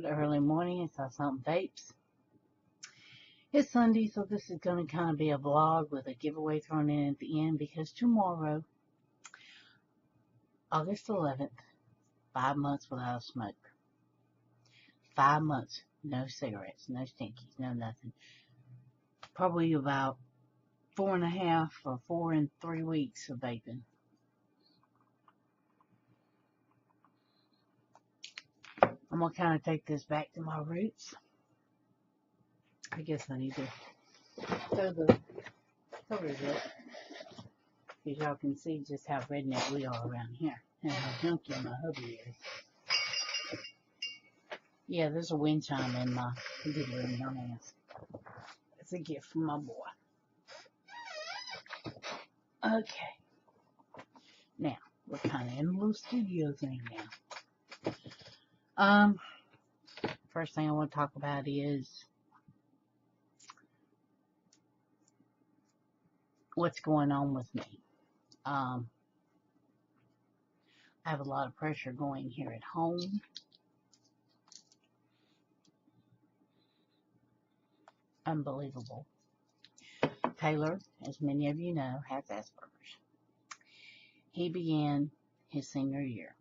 Good early morning. It's isumpinvapes. It's Sunday, so this is going to kind of be a vlog with a giveaway thrown in at the end because tomorrow, August 11th, 5 months without a smoke. 5 months, no cigarettes, no stinkies, no nothing. Probably about 4.5 or 4 and 3 weeks of vaping. I'm going to kind of take this back to my roots. I guess I need to throw the covers up, because y'all can see just how redneck we are around here and how junky my hubby is. Yeah, there's a wind chime in my living room, don't ask. It's a gift from my boy. Okay. Now, we're kind of in a little studio thing now. First thing I want to talk about is what's going on with me. I have a lot of pressure going here at home. Unbelievable. Taylor, as many of you know, has Asperger's. He began his senior year.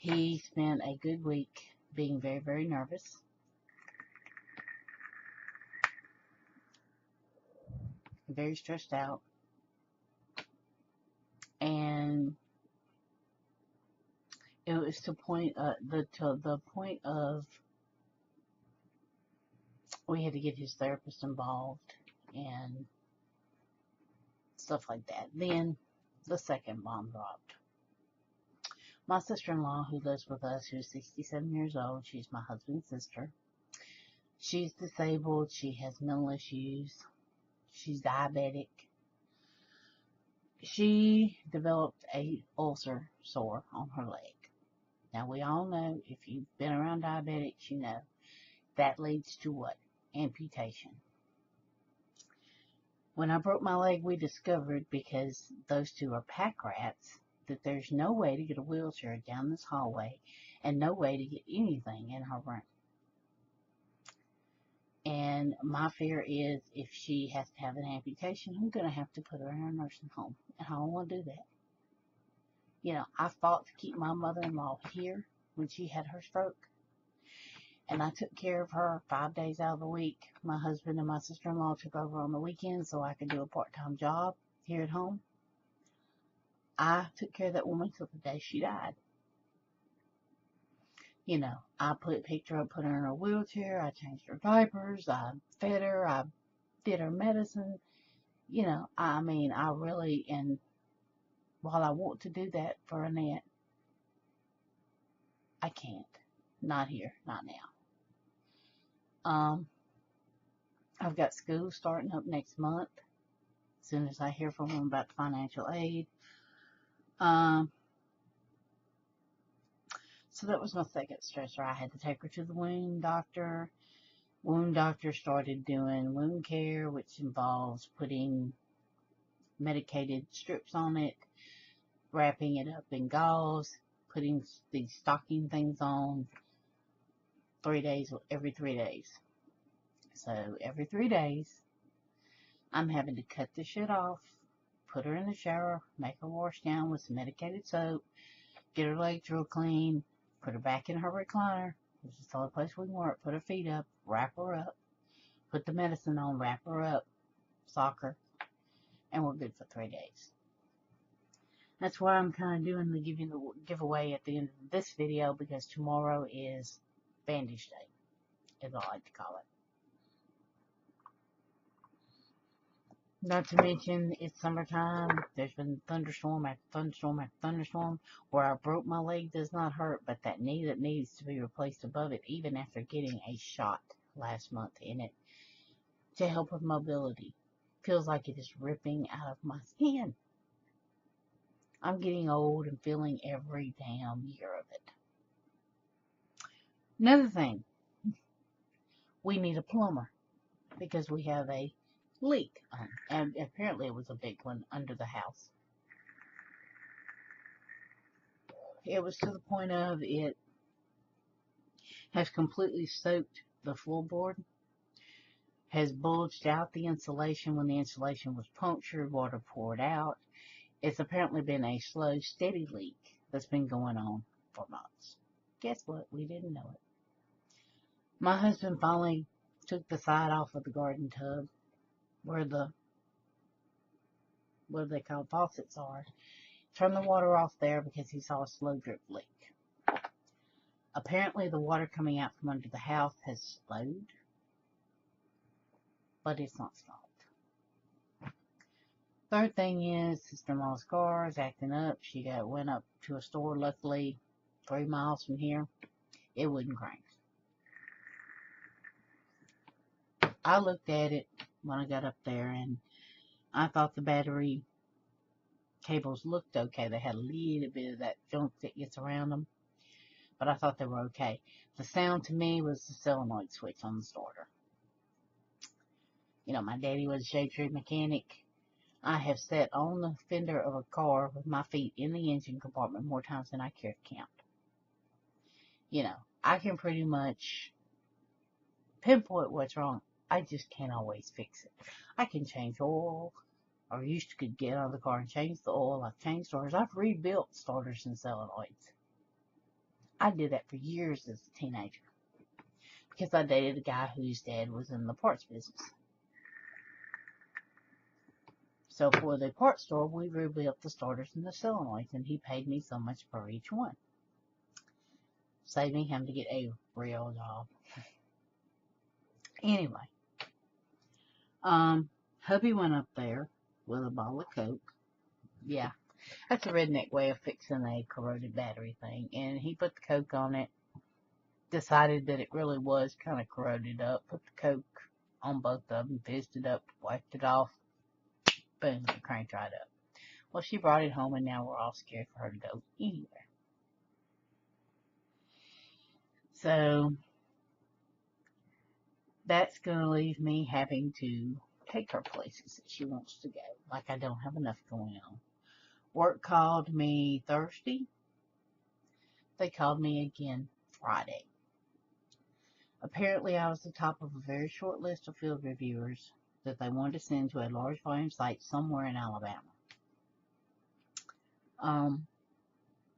He spent a good week being very, very nervous. Very stressed out. And it was to the point of we had to get his therapist involved and stuff like that. Then the second bomb dropped. My sister-in-law, who lives with us, who's 67 years old, she's my husband's sister. She's disabled. She has mental issues. She's diabetic. She developed a ulcer sore on her leg. Now, we all know, if you've been around diabetics, you know, that leads to what? Amputation. When I broke my leg, we discovered, because those two are pack rats, that there's no way to get a wheelchair down this hallway and no way to get anything in her room. And my fear is, if she has to have an amputation, I'm going to have to put her in a nursing home. And I don't want to do that. You know, I fought to keep my mother-in-law here when she had her stroke. And I took care of her 5 days out of the week. My husband and my sister-in-law took over on the weekends so I could do a part-time job here at home. I took care of that woman till the day she died. You know, I picked her up, put her in her wheelchair, I changed her diapers, I fed her, I did her medicine. You know, I mean, I really, and while I want to do that for Annette, I can't. Not here, not now. I've got school starting up next month, as soon as I hear from them about the financial aid. So that was my second stressor. I had to take her to the wound doctor. Wound doctor started doing wound care, which involves putting medicated strips on it, wrapping it up in gauze, putting these stocking things on 3 days, every 3 days. So every 3 days, I'm having to cut the shit off, put her in the shower, make her wash down with some medicated soap, get her legs real clean, put her back in her recliner, which is the only place we can work, put her feet up, wrap her up, put the medicine on, wrap her up, sock her, and we're good for 3 days. That's why I'm kind of doing the giveaway at the end of this video, because tomorrow is bandage day, as I like to call it. Not to mention, it's summertime. There's been thunderstorm after thunderstorm after thunderstorm. Where I broke my leg does not hurt, but that knee that needs to be replaced above it, even after getting a shot last month in it to help with mobility, feels like it is ripping out of my skin. I'm getting old and feeling every damn year of it. Another thing, we need a plumber because we have a leak, and apparently it was a big one under the house. It was to the point of it has completely soaked the floorboard, has bulged out the insulation when the insulation was punctured, water poured out. It's apparently been a slow, steady leak that's been going on for months. Guess what? We didn't know it. My husband finally took the side off of the garden tub where the, what do they call, faucets are. Turned the water off there because he saw a slow drip leak. Apparently the water coming out from under the house has slowed, but it's not stopped. Third thing is, sister-in-law's car is acting up. She went up to a store, luckily 3 miles from here. It wouldn't crank. I looked at it when I got up there, and I thought the battery cables looked okay. They had a little bit of that junk that gets around them, but I thought they were okay. The sound to me was the solenoid switch on the starter. You know, my daddy was a shade tree mechanic. I have sat on the fender of a car with my feet in the engine compartment more times than I care to count. You know, I can pretty much pinpoint what's wrong. I just can't always fix it. I can change oil, or used to could get out of the car and change the oil. I've changed starters. I've rebuilt starters and solenoids. I did that for years as a teenager because I dated a guy whose dad was in the parts business. So for the parts store, we rebuilt the starters and the solenoids, and he paid me so much for each one, saving him to get a real job. Anyway, hubby went up there with a bottle of Coke. Yeah, that's a redneck way of fixing a corroded battery thing. And he put the Coke on it, decided that it really was kind of corroded up, put the Coke on both of them, fizzed it up, wiped it off, boom, it cranked right up. Well, she brought it home, and now we're all scared for her to go anywhere. So that's going to leave me having to take her places that she wants to go. Like I don't have enough going on. Work called me Thursday. They called me again Friday. Apparently I was the top of a very short list of field reviewers that they wanted to send to a large volume site somewhere in Alabama.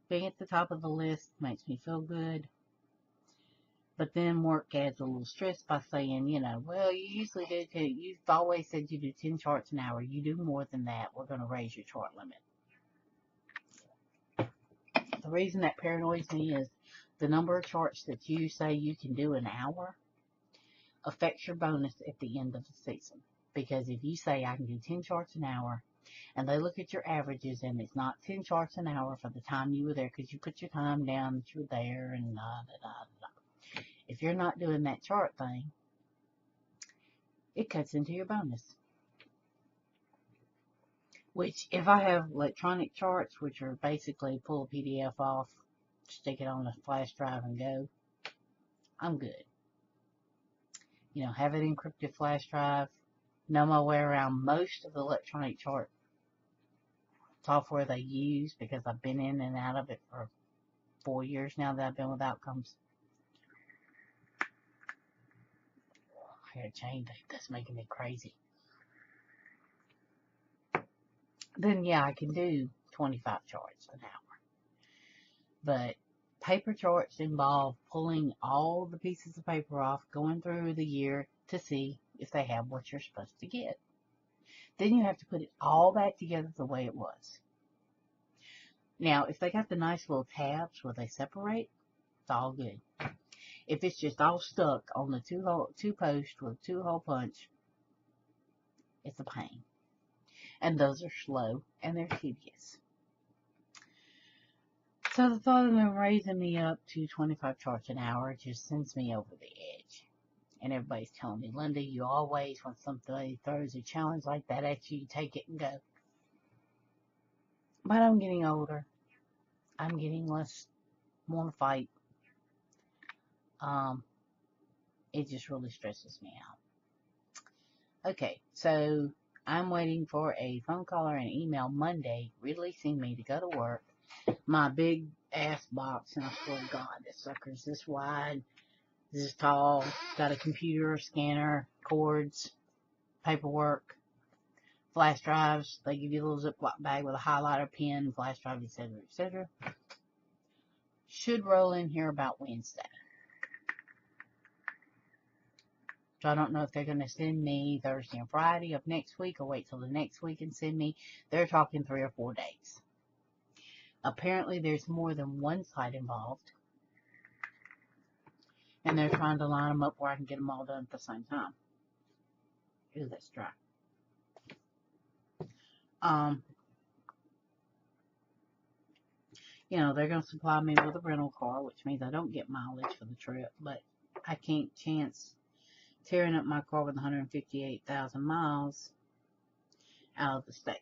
Being at the top of the list makes me feel good. But then work adds a little stress by saying, you know, well, you usually do too. You've always said you do 10 charts an hour. You do more than that. We're going to raise your chart limit. The reason that paranoids me is the number of charts that you say you can do an hour affects your bonus at the end of the season. Because if you say I can do 10 charts an hour, and they look at your averages, and it's not 10 charts an hour for the time you were there, because you put your time down that you were there, and If you're not doing that chart thing, it cuts into your bonus. Which, if I have electronic charts, which are basically pull a PDF off, stick it on a flash drive and go, I'm good. You know, have an encrypted flash drive, know my way around most of the electronic chart software they use, because I've been in and out of it for 4 years now that I've been with Outcomes. I gotta change that. That's making me crazy. Then, yeah, I can do 25 charts an hour. But paper charts involve pulling all the pieces of paper off, going through the year to see if they have what you're supposed to get. Then you have to put it all back together the way it was. Now, if they got the nice little tabs where they separate, it's all good. If it's just all stuck on the two post with 2-hole punch, it's a pain. And those are slow, and they're tedious. So the thought of them raising me up to 25 charts an hour just sends me over the edge. And everybody's telling me, Linda, you always, when somebody throws a challenge like that at you, you take it and go. But I'm getting older. I'm getting less, want to fight. It just really stresses me out. Okay, so I'm waiting for a phone call or an email Monday releasing me to go to work. My big ass box, and I swear to God, this sucker's this wide. This is tall. Got a computer, scanner, cords, paperwork, flash drives. They give you a little Ziploc bag with a highlighter, pen, flash drive, etc., etc. Should roll in here about Wednesday. So I don't know if they're going to send me Thursday and Friday of next week or wait till the next week and send me. They're talking 3 or 4 days. Apparently there's more than one site involved. And they're trying to line them up where I can get them all done at the same time. Ooh, that's dry. You know, they're going to supply me with a rental car, which means I don't get mileage for the trip. But I can't chance tearing up my car with 158,000 miles out of the state.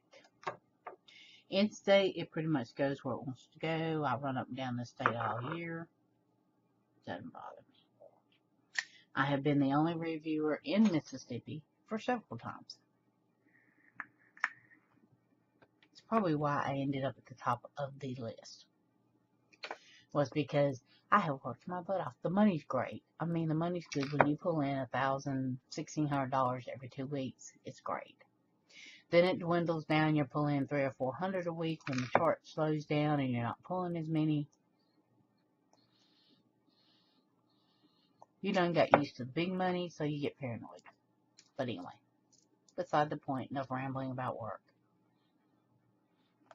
In state, it pretty much goes where it wants to go. I run up and down the state all year. Doesn't bother me. I have been the only reviewer in Mississippi for several times. It's probably why I ended up at the top of the list. Was because I have worked my butt off. The money's great. I mean, the money's good when you pull in $1,000, $1,600 every 2 weeks. It's great. Then it dwindles down. You're pulling $300 or $400 a week when the chart slows down and you're not pulling as many. You done got used to the big money, so you get paranoid. But anyway, beside the point, enough rambling about work.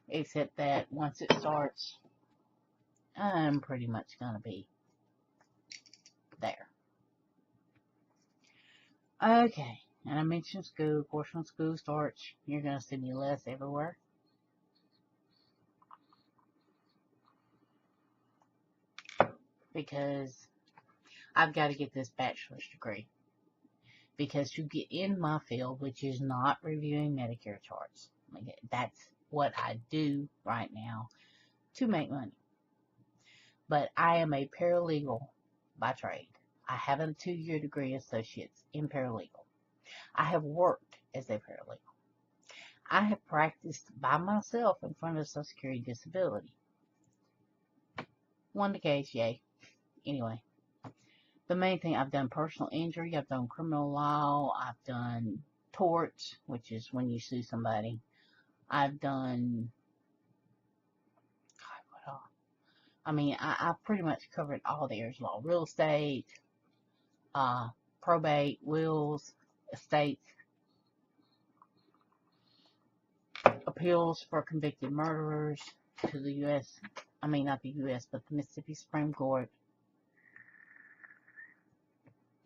Except that once it starts, I'm pretty much going to be there. Okay, and I mentioned school. Of course, when school starts, you're going to see me less everywhere. Because I've got to get this bachelor's degree. Because to get in my field, which is not reviewing Medicare charts, I mean, that's what I do right now to make money. But I am a paralegal by trade. I have a 2-year degree associates in paralegal. I have worked as a paralegal. I have practiced by myself in front of Social Security Disability. Won the case, yay. Anyway, the main thing, I've done personal injury, I've done criminal law, I've done torts, which is when you sue somebody. I've done, God, what all? I mean, I've pretty much covered all the areas of law. Real estate, probate, wills, estates, appeals for convicted murderers to the U.S., I mean, not the U.S., but the Mississippi Supreme Court.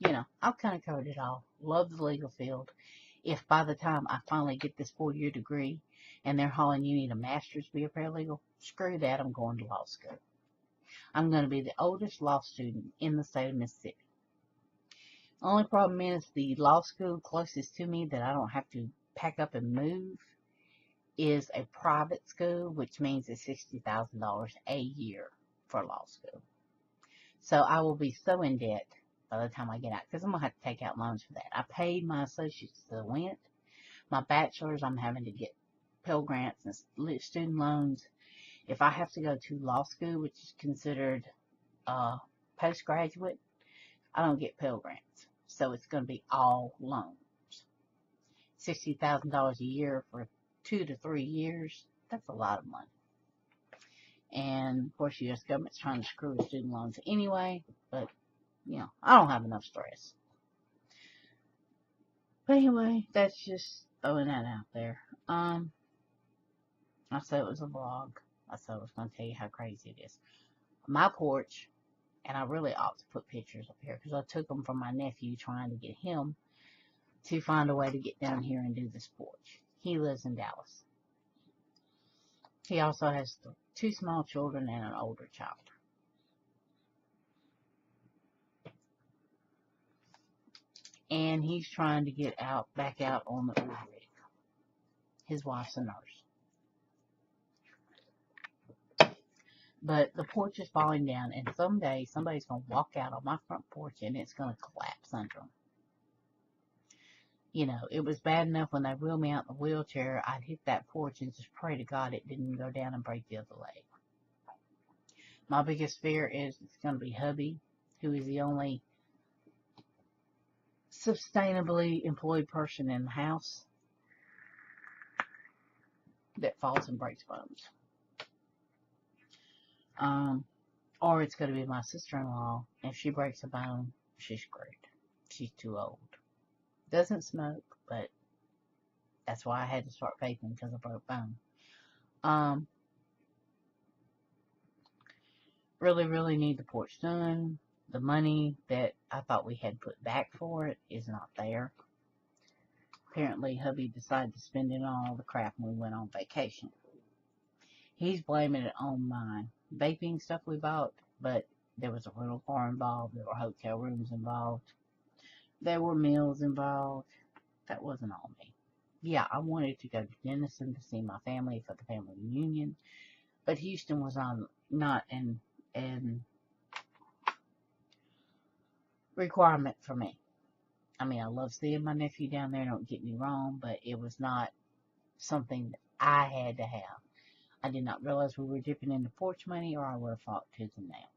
You know, I've kind of covered it all. Love the legal field. If by the time I finally get this 4-year degree and they're hauling you need a master's to be a paralegal, screw that, I'm going to law school. I'm going to be the oldest law student in the state of Mississippi. Only problem is the law school closest to me that I don't have to pack up and move is a private school, which means it's $60,000 a year for law school. So I will be so in debt by the time I get out, because I'm going to have to take out loans for that. I paid my associates that went. My bachelor's, I'm having to get Pell Grants and student loans. If I have to go to law school, which is considered postgraduate, I don't get Pell Grants. So it's going to be all loans. $60,000 a year for 2 to 3 years, that's a lot of money. And, of course, the U.S. government's trying to screw with student loans anyway, but, you know, I don't have enough stress. But anyway, that's just throwing that out there. I said it was a vlog. I said I was going to tell you how crazy it is. My porch, and I really ought to put pictures up here, because I took them from my nephew trying to get him to find a way to get down here and do this porch. He lives in Dallas. He also has 2 small children and an older child. And he's trying to get back out on the Uber rig. His wife's a nurse. But the porch is falling down, and someday somebody's going to walk out on my front porch and it's going to collapse under them. You know, it was bad enough when they wheeled me out in the wheelchair, I'd hit that porch and just pray to God it didn't go down and break the other leg. My biggest fear is it's going to be hubby, who is the only sustainably employed person in the house that falls and breaks bones. Or it's going to be my sister-in-law. If she breaks a bone, she's screwed. She's too old. Doesn't smoke, but that's why I had to start vaping, because I broke bone. Really need the porch done. The money that I thought we had put back for it is not there. Apparently, hubby decided to spend it on all the crap when we went on vacation. He's blaming it on my vaping stuff we bought, but there was a rental car involved. There were hotel rooms involved. There were meals involved. That wasn't all me. Yeah, I wanted to go to Denison to see my family for the family reunion, but Houston was not an requirement for me. I mean, I love seeing my nephew down there, don't get me wrong, but it was not something that I had to have. I did not realize we were dipping into porch money, or I would have fought tooth and nail.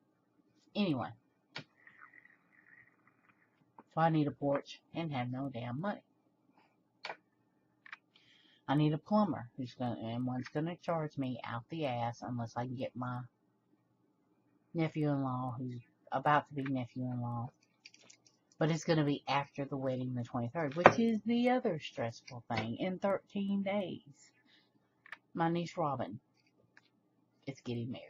Anyway, so I need a porch and have no damn money. I need a plumber and one's gonna charge me out the ass unless I can get my nephew-in-law, who's about to be nephew-in-law. But it's gonna be after the wedding, the 23rd, which is the other stressful thing. In 13 days, my niece Robin is getting married.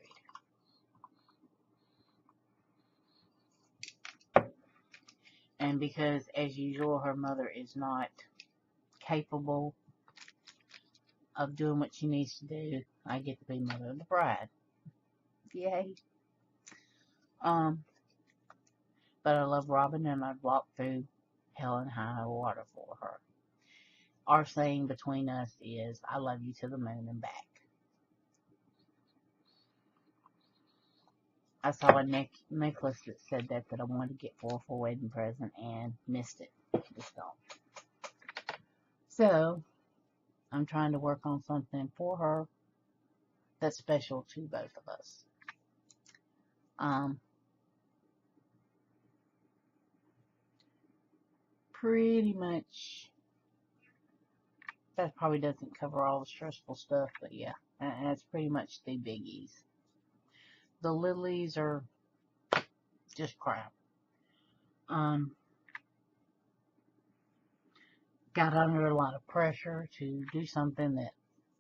And because, as usual, her mother is not capable of doing what she needs to do, I get to be mother of the bride. Yay. But I love Robin, and I'd walk through hell and high water for her. Our saying between us is, I love you to the moon and back. I saw a necklace that said that I wanted to get for a wedding present and missed it. It's gone. So, I'm trying to work on something for her that's special to both of us. Pretty much, that probably doesn't cover all the stressful stuff, but yeah, that's pretty much the biggies. The lilies are just crap. Got under a lot of pressure to do something that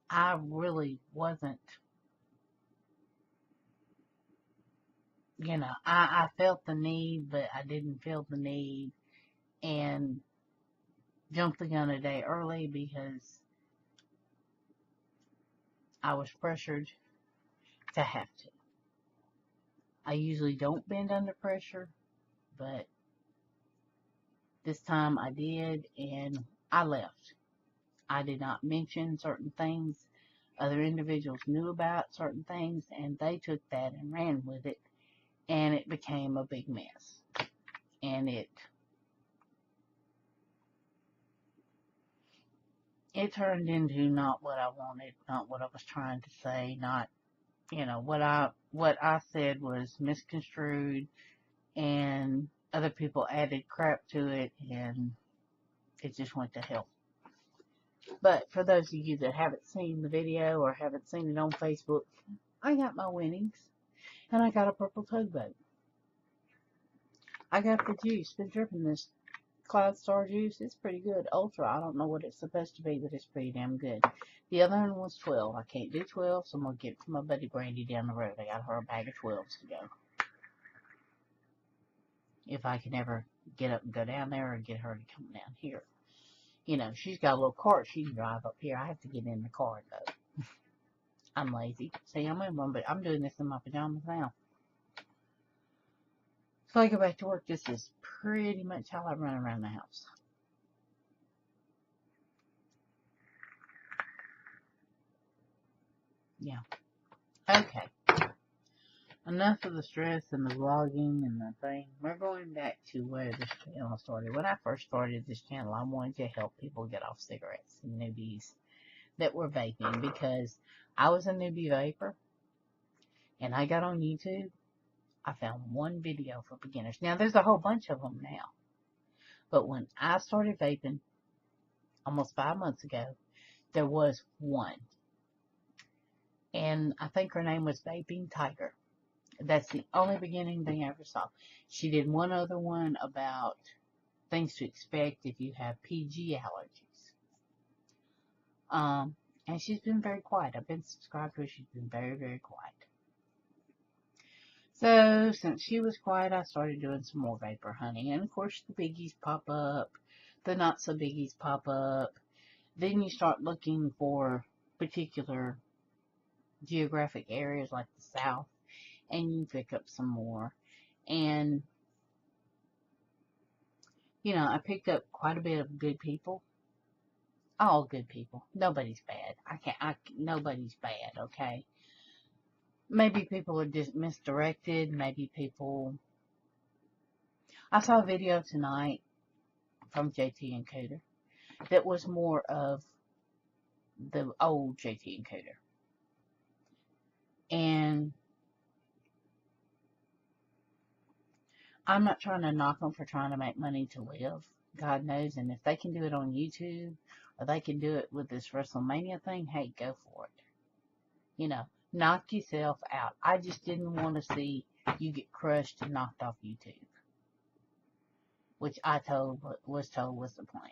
I really wasn't, I felt the need, but I didn't feel the need, and jumped the gun a day early because I was pressured to have to. I usually don't bend under pressure, but this time I did, and I left. I did not mention certain things. Other individuals knew about certain things, and they took that and ran with it, and it became a big mess. And it turned into not what I wanted, not what I was trying to say, not, what I said was misconstrued, and other people added crap to it, and it just went to hell. But for those of you that haven't seen the video or haven't seen it on Facebook, I got my winnings, and I got a purple tugboat. I got the juice, been dripping this Cloud Star juice. It's pretty good. Ultra, I don't know what it's supposed to be, but it's pretty damn good. The other one was 12. I can't do 12, so I'm going to get it from my buddy Brandy down the road. I got her a bag of 12s to go. If I can ever get up and go down there, or get her to come down here. She's got a little cart she can drive up here. I have to get in the car, though. I'm lazy. See, I'm in one, but I'm doing this in my pajamas now. So I go back to work. This is pretty much how I run around the house. Yeah. Okay. Enough of the stress and the vlogging and the thing. We're going back to where this channel started. When I first started this channel, I wanted to help people get off cigarettes and newbies that were vaping, because I was a newbie vapor, and I got on YouTube. I found one video for beginners. Now, there's a whole bunch of them now, But when I started vaping almost 5 months ago, there was one. And I think her name was Vaping Tiger. That's the only beginning thing I ever saw. She did one other one about things to expect if you have PG allergies. And she's been very quiet. I've been subscribed to her. She's been very, very quiet. So, since she was quiet, I started doing some more vapor hunting. And, of course, the biggies pop up. The not-so-biggies pop up. Then you start looking for particular geographic areas like the South. And you pick up some more. And, you know, I picked up quite a bit of good people. All good people. Nobody's bad. Nobody's bad, okay? Maybe people are just misdirected. Maybe people... I saw a video tonight from JT and Cooter that was more of the old JT and Cooter. And I'm not trying to knock them for trying to make money to live. God knows. And if they can do it on YouTube, or they can do it with this WrestleMania thing, hey, go for it. You know, knock yourself out. I just didn't want to see you get crushed and knocked off YouTube. Which I was told was the plan.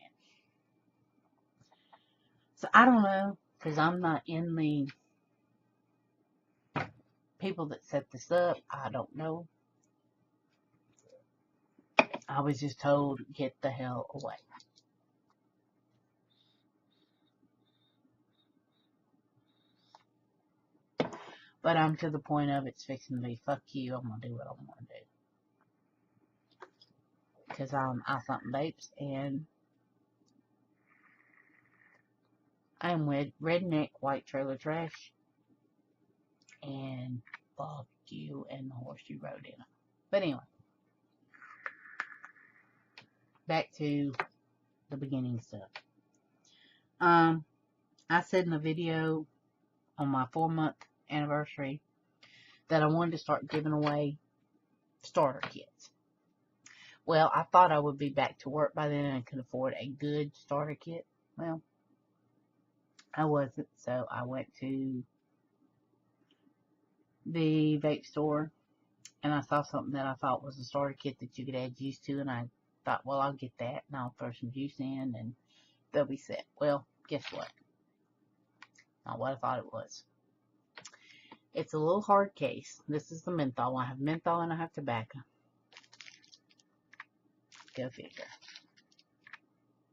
So I don't know, because I'm not in the people that set this up. I don't know. I was just told, get the hell away. But I'm to the point of it's fixing to be, fuck you, I'm going to do what I want to do. Because I'm isumpinvapes, and I'm with redneck white trailer trash. And fuck you and the horse you rode in. But anyway. Back to the beginning stuff. I said in the video on my 4-month anniversary that I wanted to start giving away starter kits. Well, I thought I would be back to work by then and could afford a good starter kit. Well, I wasn't, so I went to the vape store and I saw something that I thought was a starter kit that you could add juice to, and I thought, well, I'll get that and I'll throw some juice in and they'll be set. Well, guess what? Not what I thought it was. It's a little hard case. This is the menthol. I have menthol and I have tobacco. Go figure.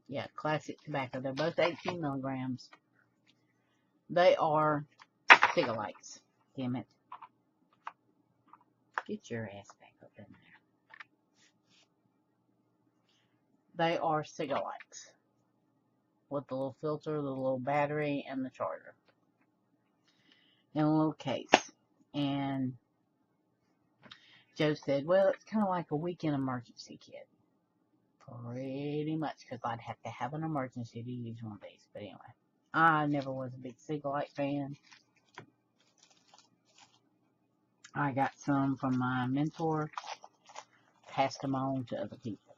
Yeah, classic tobacco. They're both 18 milligrams. They are cigarettes. Damn it. Get your ass back up in there. They are cigarettes. With the little filter, the little battery, and the charger. In a little case. And Joe said, well, it's kind of like a weekend emergency kit. Pretty much, because I'd have to have an emergency to use one of these. But anyway, I never was a big cigarette fan. I got some from my mentor. Passed them on to other people.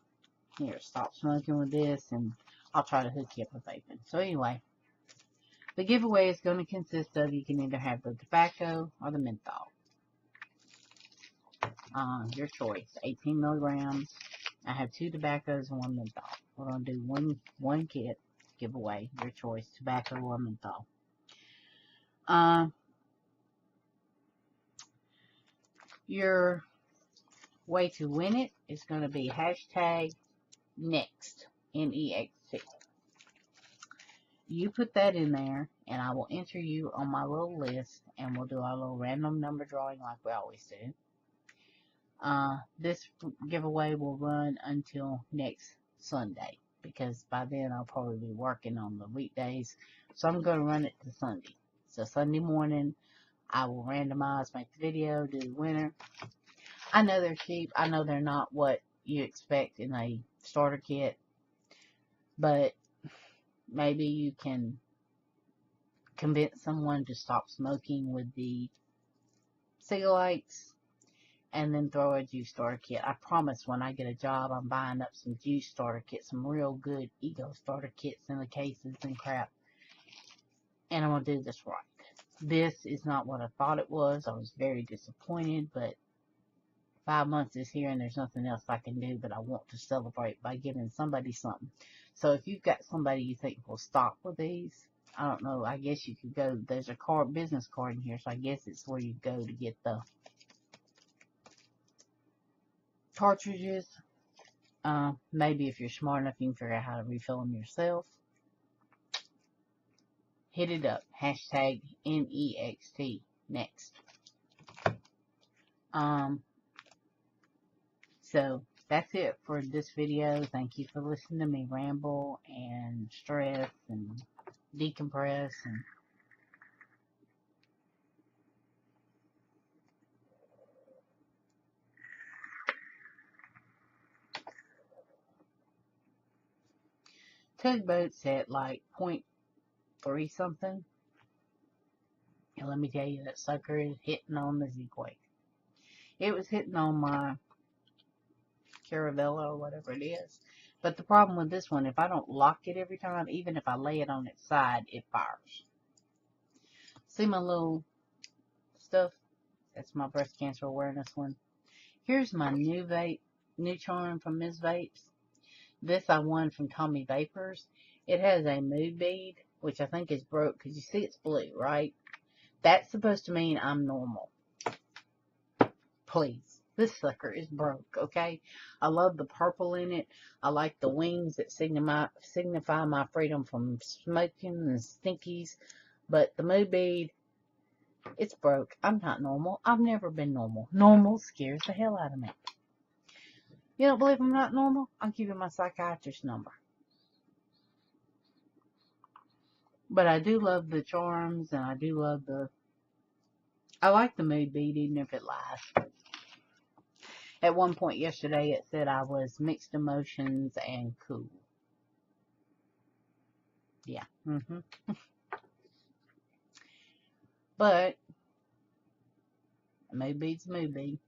Here, stop smoking with this, and I'll try to hook you up with vaping. So anyway, the giveaway is going to consist of, you can either have the tobacco or the menthol. Your choice. 18 milligrams. I have 2 tobaccos and 1 menthol. We're going to do one kit giveaway. Your choice. Tobacco or menthol. Your way to win it is going to be hashtag next. N-E-X-T. You put that in there, and I will enter you on my little list, and we'll do our little random number drawing like we always do. This giveaway will run until next Sunday, because by then I'll probably be working on the weekdays, so I'm going to run it to Sunday. So Sunday morning, I will randomize, make the video, do the winner. I know they're cheap. I know they're not what you expect in a starter kit, but maybe you can convince someone to stop smoking with the cigarettes, and then throw a juice starter kit. I promise when I get a job, I'm buying up some juice starter kits, some real good ego starter kits in the cases and crap. And I'm going to do this right. This is not what I thought it was. I was very disappointed, but 5 months is here and there's nothing else I can do, but I want to celebrate by giving somebody something. So if you've got somebody you think will stop with these, I don't know, I guess you could go, there's a business card in here, so I guess it's where you go to get the cartridges. Maybe if you're smart enough, you can figure out how to refill them yourself. Hit it up. Hashtag NEXT. Next. So that's it for this video. Thank you for listening to me ramble and stress and decompress and tugboats at like 0.3 something. And let me tell you, that sucker is hitting on the Z-Quake. It was hitting on my Caravella or whatever it is. But the problem with this one, if I don't lock it every time, even if I lay it on its side, it fires. See my little stuff? That's my breast cancer awareness one. Here's my new vape, new charm from Ms. Vapes. This I won from Tommy Vapors. It has a mood bead, which I think is broke because you see it's blue, right? That's supposed to mean I'm normal. Please. This sucker is broke, okay? I love the purple in it. I like the wings that signify my freedom from smoking and stinkies. But the mood bead, it's broke. I'm not normal. I've never been normal. Normal scares the hell out of me. You don't believe I'm not normal? I'll give you my psychiatrist number. But I do love the charms, and I do love I like the mood bead, even if it lies. At one point yesterday, it said I was mixed emotions and cool. Yeah. But, mood bead's mood bead.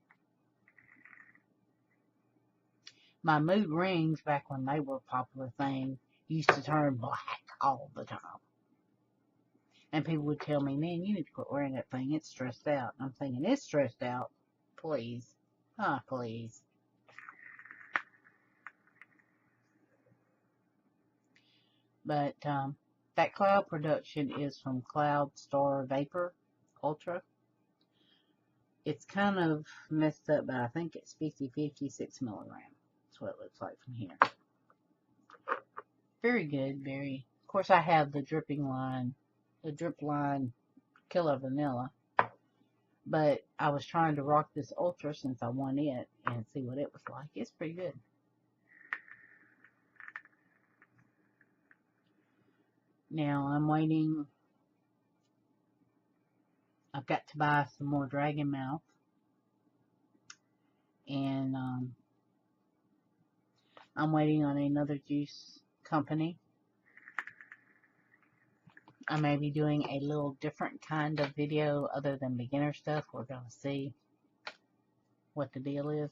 My mood rings, back when they were a popular thing, used to turn black all the time. And people would tell me, man, you need to quit wearing that thing. It's stressed out. And I'm thinking, it's stressed out? Please. Please. But that cloud production is from Cloud Star Vapor Ultra. It's kind of messed up, but I think it's 50-50, 6 milligrams. That's what it looks like from here. Very good, very. Of course, I have the dripping line, the drip line Killer Vanilla. But I was trying to rock this Ultra since I won it and see what it was like. It's pretty good. Now I'm waiting. I've got to buy some more Dragon Mouth. And I'm waiting on another juice company. I may be doing a little different kind of video other than beginner stuff. We're going to see what the deal is.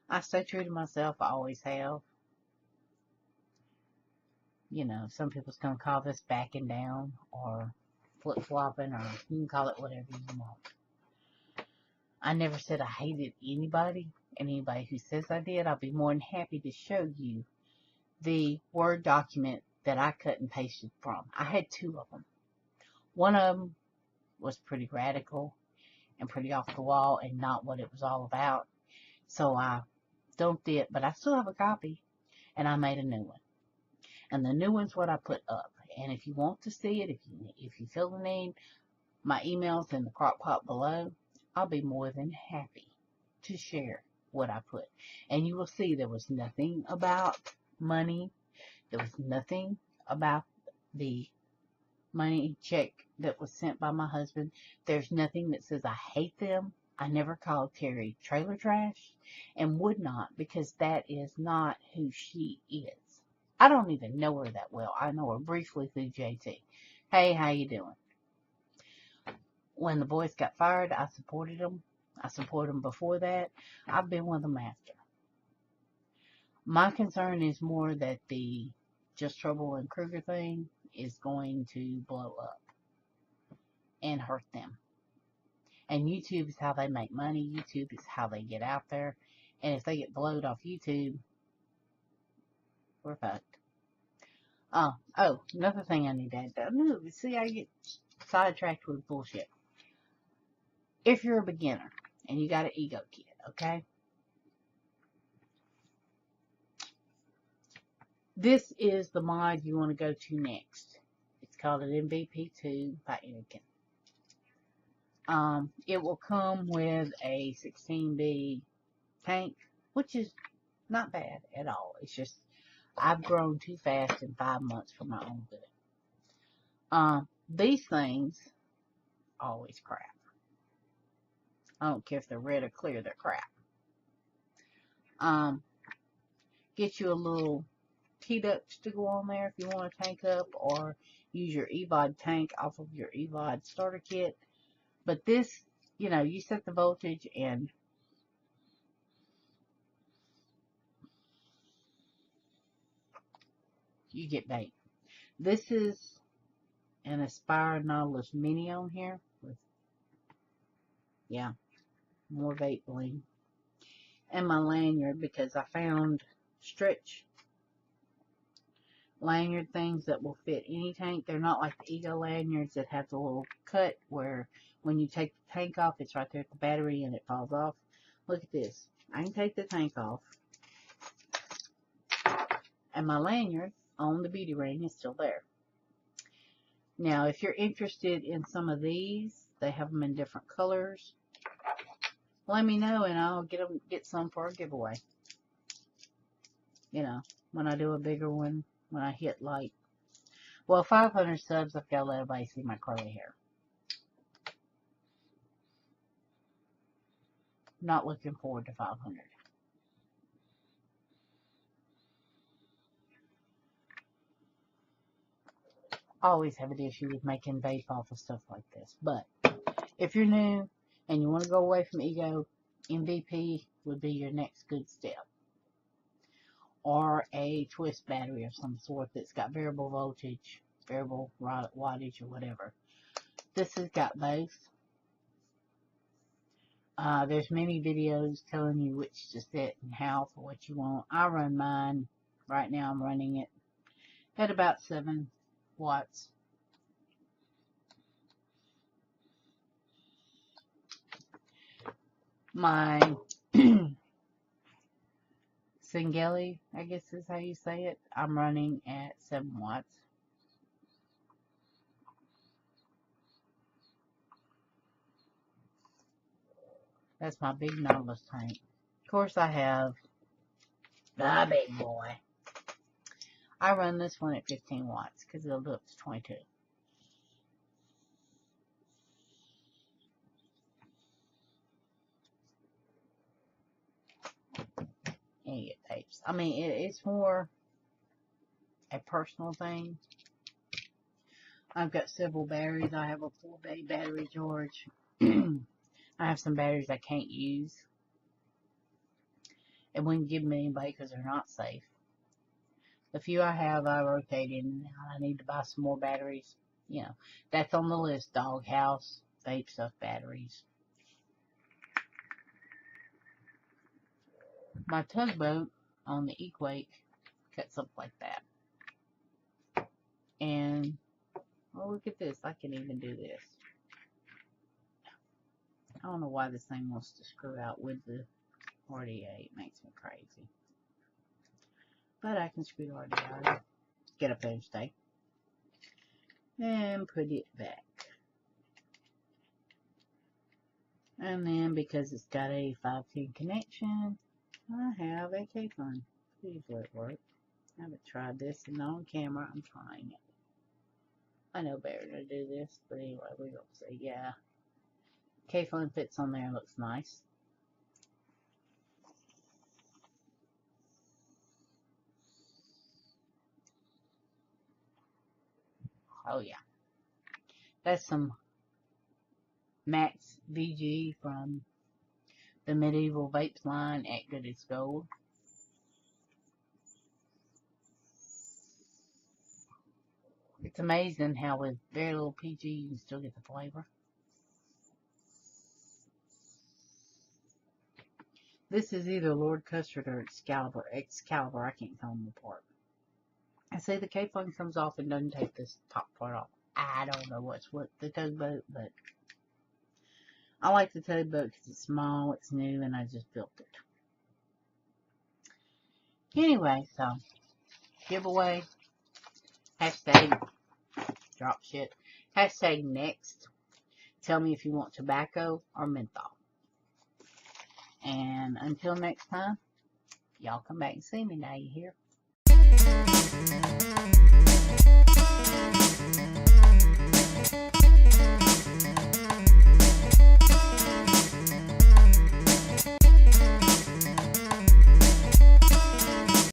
I stay true to myself. I always have. You know, some people's going to call this backing down or flip-flopping, or you can call it whatever you want. I never said I hated anybody, and anybody who says I did, I'll be more than happy to show you the Word document that I cut and pasted from. I had 2 of them. One of them was pretty radical and pretty off the wall and not what it was all about. So I dumped it, but I still have a copy, and I made a new one. And the new one's what I put up. And if you want to see it, if you feel the need, my email's in the crock pot below. I'll be more than happy to share what I put. And you will see there was nothing about money. There was nothing about the money check that was sent by my husband. There's nothing that says I hate them. I never called Terry trailer trash and would not, because that is not who she is. I don't even know her that well. I know her briefly through JT. Hey, how you doing? When the boys got fired, I supported them. I supported them before that. I've been with them after. My concern is more that the Just Trouble and Kruger thing is going to blow up and hurt them. And YouTube is how they make money. YouTube is how they get out there. And if they get blowed off YouTube, we're fucked. Oh, another thing I need to add. No, see, I get sidetracked with bullshit. If you're a beginner and you got an ego kit, okay? This is the mod you want to go to next. It's called an MVP2 by Anakin. It will come with a 16B tank, which is not bad at all. It's just, I've grown too fast in 5 months for my own good. These things, always crap. I don't care if they're red or clear, they're crap. Get you a little T-ducts to go on there if you want to tank up, or use your EVOD tank off of your EVOD starter kit. But this, you set the voltage and you get bait. This is an Aspire Nautilus Mini on here with, more vape bling. And my lanyard, because I found stretch lanyard things that will fit any tank. They're not like the Ego lanyards that have the little cut where when you take the tank off, it's right there at the battery and it falls off. Look at this. I can take the tank off, and my lanyard on the beauty ring is still there. Now, if you're interested in some of these, they have them in different colors. Let me know and I'll get some for a giveaway. When I do a bigger one, when I hit 500 subs, I've got to let everybody see my curly hair. Not looking forward to 500. Always have an issue with making vape off of stuff like this. But if you're new and you want to go away from Ego, MVP would be your next good step. Or a twist battery of some sort that's got variable voltage, variable wattage, or whatever. This has got both. There's many videos telling you which to set and how for what you want. I run mine. Right now I'm running it at about 7 watts. My Singeli, I guess is how you say it, I'm running at 7 watts. That's my big Nautilus tank. Of course, I have the big boy. I run this one at 15 watts because it'll do up to 22. And you get tapes. I mean, it's more a personal thing. I've got several batteries. I have a 4-bay battery, George. I have some batteries I can't use. And wouldn't give them to anybody because they're not safe. The few I have, I rotate in and out. I need to buy some more batteries. That's on the list. Doghouse, vape stuff, batteries. My tugboat on the Equake cuts up like that. And, look at this. I can even do this. I don't know why this thing wants to screw out with the RDA. It makes me crazy. But I can screw the RDA out. Get up there and stay. And put it back. And then, because it's got a 510 connection, I have a K-Fun. Please let it work. I haven't tried this and on camera. I'm trying it. I know better to do this, but anyway, we're going to say, yeah. K-Fun fits on there, looks nice. Oh, yeah. That's some Max VG from the Medieval Vapes line at Good as Gold. It's amazing how with very little PG you can still get the flavor. This is either Lord Custard or Excalibur. I can't tell them apart. I say the K-Funk comes off and doesn't take this top part off. I don't know what's what the tugboat, but I like the tugboat because it's small, it's new, and I just built it. Anyway, so giveaway, hashtag drop shit, hashtag next. Tell me if you want tobacco or menthol. And until next time, y'all come back and see me now, you hear?